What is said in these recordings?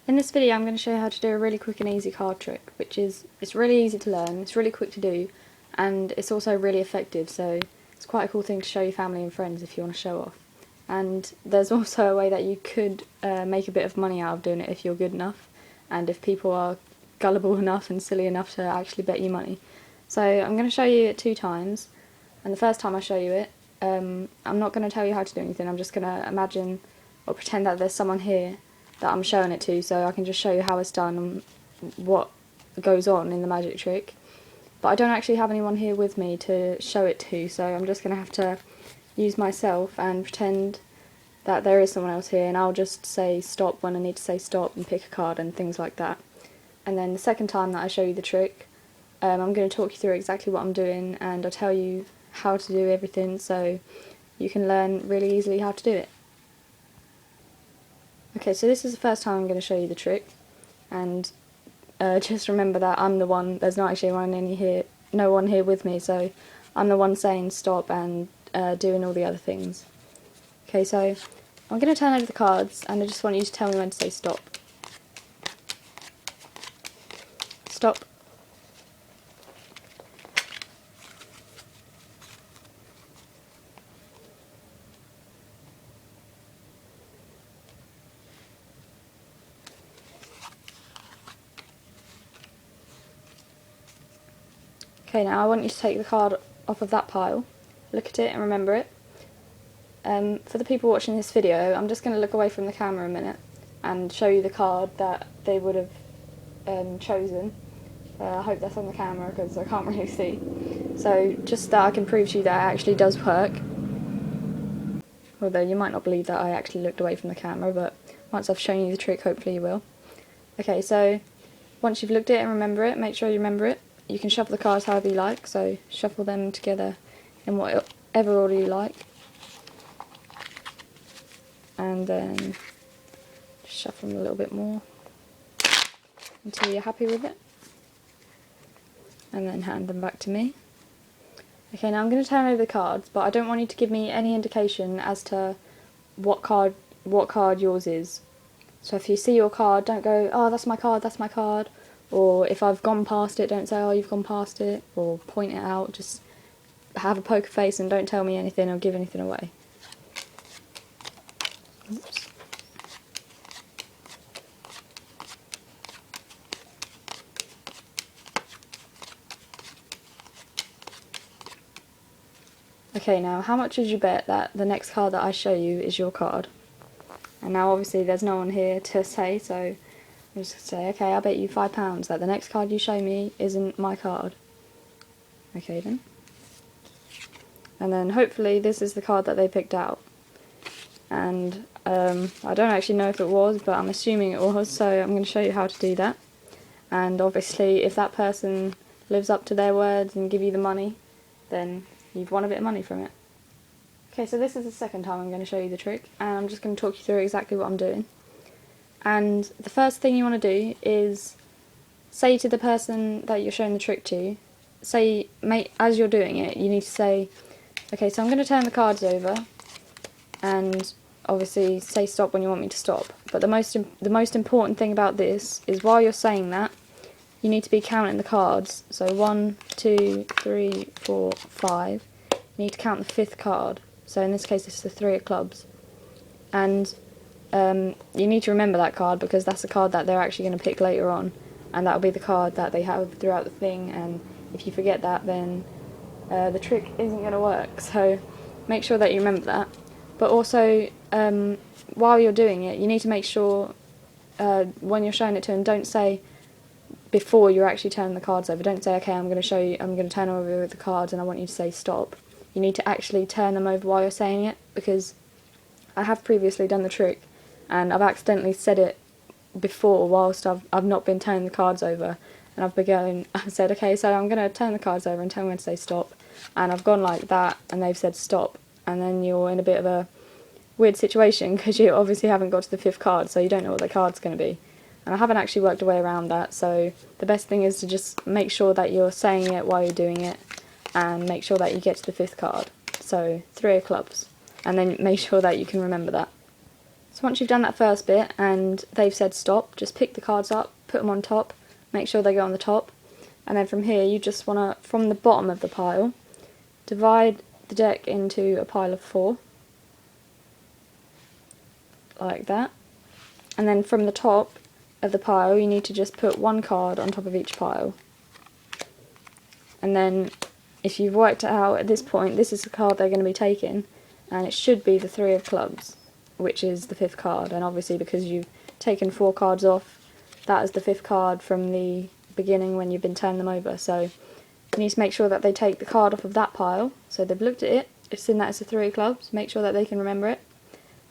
In this video I'm going to show you how to do a really quick and easy card trick, it's really easy to learn, it's really quick to do, and it's also really effective, so it's quite a cool thing to show your family and friends if you want to show off. And there's also a way that you could make a bit of money out of doing it if you're good enough, and if people are gullible enough and silly enough to actually bet you money. So I'm going to show you it 2 times, and the first time I show you it, I'm not going to tell you how to do anything, I'm just going to imagine or pretend that there's someone here that I'm showing it to, so I can just show you how it's done and what goes on in the magic trick. But I don't actually have anyone here with me to show it to, so I'm just going to have to use myself and pretend that there is someone else here, and I'll just say stop when I need to say stop and pick a card and things like that. And then the second time that I show you the trick, I'm going to talk you through exactly what I'm doing, and I'll tell you how to do everything so you can learn really easily how to do it. Okay, so this is the first time I'm going to show you the trick, and just remember that I'm the one, there's not actually no one here with me, so I'm the one saying stop and doing all the other things. Okay, so I'm going to turn over the cards, and I just want you to tell me when to say stop. Stop. Okay, now I want you to take the card off of that pile, look at it and remember it. For the people watching this video, I'm just going to look away from the camera a minute and show you the card that they would have chosen. I hope that's on the camera because I can't really see. So just that I can prove to you that it actually does work. Although you might not believe that I actually looked away from the camera, but once I've shown you the trick, hopefully you will. Okay, so once you've looked at it and remember it, make sure you remember it. You can shuffle the cards however you like, so shuffle them together in whatever order you like. And then shuffle them a little bit more until you're happy with it. And then hand them back to me. Okay, now I'm going to turn over the cards, but I don't want you to give me any indication as to what card yours is. So if you see your card, don't go, oh, that's my card, that's my card. Or if I've gone past it, don't say, oh, you've gone past it, or point it out. Just have a poker face and don't tell me anything or give anything away. Oops. Okay, now how much would you bet that the next card that I show you is your card? And now obviously there's no one here to say, so I'm just going to say, okay, I'll bet you £5 that the next card you show me isn't my card. Okay then. And then hopefully this is the card that they picked out. And I don't actually know if it was, but I'm assuming it was, so I'm going to show you how to do that. And obviously if that person lives up to their words and give you the money, then you've won a bit of money from it. Okay, so this is the second time I'm going to show you the trick, and I'm just going to talk you through exactly what I'm doing. And the first thing you want to do is say to the person that you're showing the trick to, as you're doing it, you need to say, okay, so I'm going to turn the cards over, and obviously say stop when you want me to stop. But the most important thing about this is while you're saying that, you need to be counting the cards. So 1, 2, 3, 4, 5. You need to count the 5th card. So in this case, it's the 3 of clubs. And you need to remember that card because that's the card that they're actually going to pick later on, and that'll be the card that they have throughout the thing, and if you forget that, then the trick isn't going to work. So make sure that you remember that. But also, while you're doing it, you need to make sure when you're showing it to them, don't say before you're actually turning the cards over, don't say, okay, I'm going to turn over the cards and I want you to say stop. You need to actually turn them over while you're saying it, because I have previously done the trick and I've accidentally said it before whilst I've not been turning the cards over, and I've said, okay, so I'm going to turn the cards over and tell me when to say stop, and I've gone like that and they've said stop, and then you're in a bit of a weird situation because you obviously haven't got to the 5th card, so you don't know what the card's going to be. And I haven't actually worked a way around that, so the best thing is to just make sure that you're saying it while you're doing it, and make sure that you get to the 5th card. So 3 of clubs, and then make sure that you can remember that. So once you've done that first bit and they've said stop, just pick the cards up, put them on top, make sure they go on the top, and then from here you just want to, from the bottom of the pile, divide the deck into a pile of 4, like that, and then from the top of the pile you need to just put 1 card on top of each pile. And then if you've worked it out at this point, this is the card they're going to be taking, and it should be the 3 of clubs, which is the 5th card, and obviously because you've taken 4 cards off, that is the 5th card from the beginning when you've been turning them over. So you need to make sure that they take the card off of that pile, so they've looked at it, it's seen that it's a 3 of clubs, make sure that they can remember it,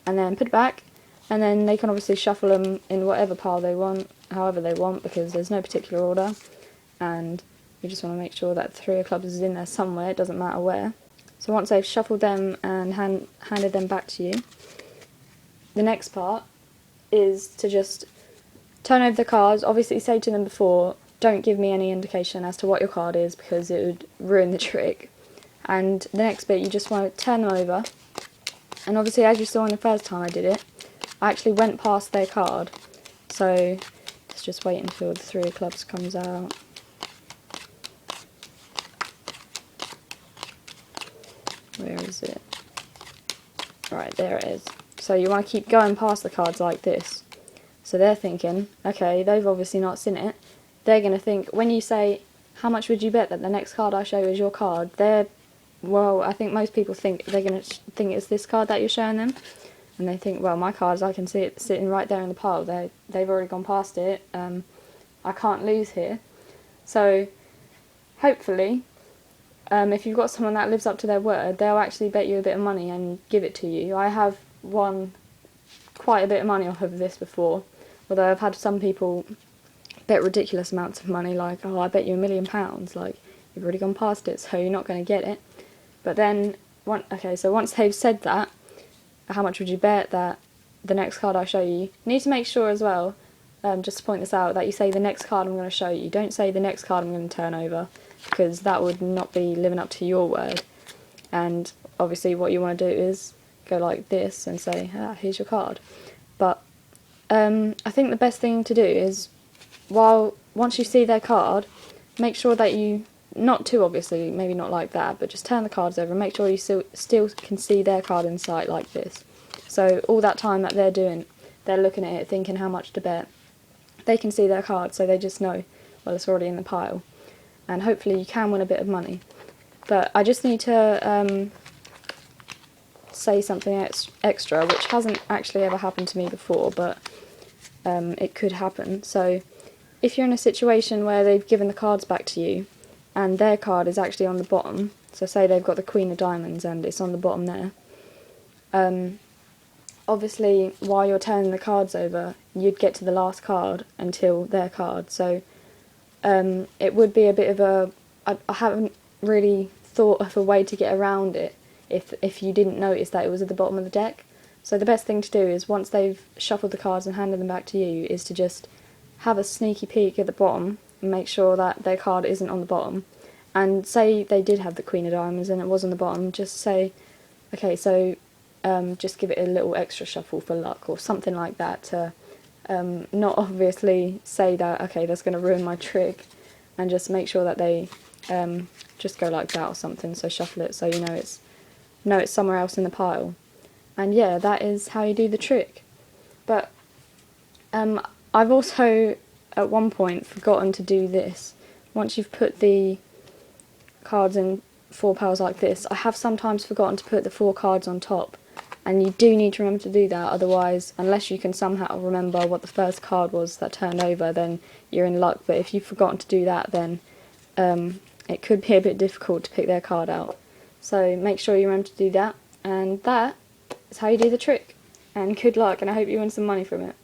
and then put it back, and then they can obviously shuffle them in whatever pile they want, however they want, because there's no particular order, and you just want to make sure that 3 of clubs is in there somewhere, it doesn't matter where. So once they've shuffled them and handed them back to you, the next part is to just turn over the cards. Obviously say to them before, don't give me any indication as to what your card is because it would ruin the trick. And the next bit you just want to turn them over, and obviously as you saw in the first time I did it, I actually went past their card, so let's just wait until the 3 of clubs comes out. Where is it? Right, there it is. So you want to keep going past the cards like this. So they're thinking, okay, they've obviously not seen it. They're going to think, when you say, how much would you bet that the next card I show is your card? Well, I think most people think they're going to think it's this card that you're showing them. And they think, well, my cards, I can see it sitting right there in the pile. They've already gone past it. I can't lose here. So, hopefully, if you've got someone that lives up to their word, they'll actually bet you a bit of money and give it to you. I have won quite a bit of money off of this before, although I've had some people bet ridiculous amounts of money, like, oh, I bet you £1 million, like, you've already gone past it, so you're not going to get it. But then, so once they've said that, how much would you bet that the next card I show you need to make sure as well, just to point this out, that you say the next card I'm going to show you. Don't say the next card I'm going to turn over, because that would not be living up to your word. And obviously what you want to do is go like this and say, here's your card. But I think the best thing to do is, once you see their card, make sure that you, not too obviously, maybe not like that, but just turn the cards over and make sure you still can see their card in sight like this. So all that time that they're looking at it thinking how much to bet, they can see their card, so they just know, well, it's already in the pile. And hopefully you can win a bit of money. But I just need to say something extra, which hasn't actually ever happened to me before, but it could happen. So if you're in a situation where they've given the cards back to you and their card is actually on the bottom, so say they've got the Queen of Diamonds and it's on the bottom there, obviously while you're turning the cards over you'd get to the last card until their card, so it would be a bit of I haven't really thought of a way to get around it if you didn't notice that it was at the bottom of the deck. So the best thing to do is, once they've shuffled the cards and handed them back to you, is to just have a sneaky peek at the bottom and make sure that their card isn't on the bottom. And say they did have the Queen of Diamonds and it was on the bottom, just say, okay, so just give it a little extra shuffle for luck or something like that, to not obviously say that, okay, that's going to ruin my trick, and just make sure that they just go like that or something, so shuffle it so you know it's somewhere else in the pile. And yeah, that is how you do the trick. But I've also at one point forgotten to do this. Once you've put the cards in 4 piles like this, I have sometimes forgotten to put the 4 cards on top, and you do need to remember to do that, otherwise, unless you can somehow remember what the first card was that turned over, then you're in luck. But if you've forgotten to do that, then it could be a bit difficult to pick their card out. So make sure you remember to do that, and that is how you do the trick. And good luck, and I hope you win some money from it.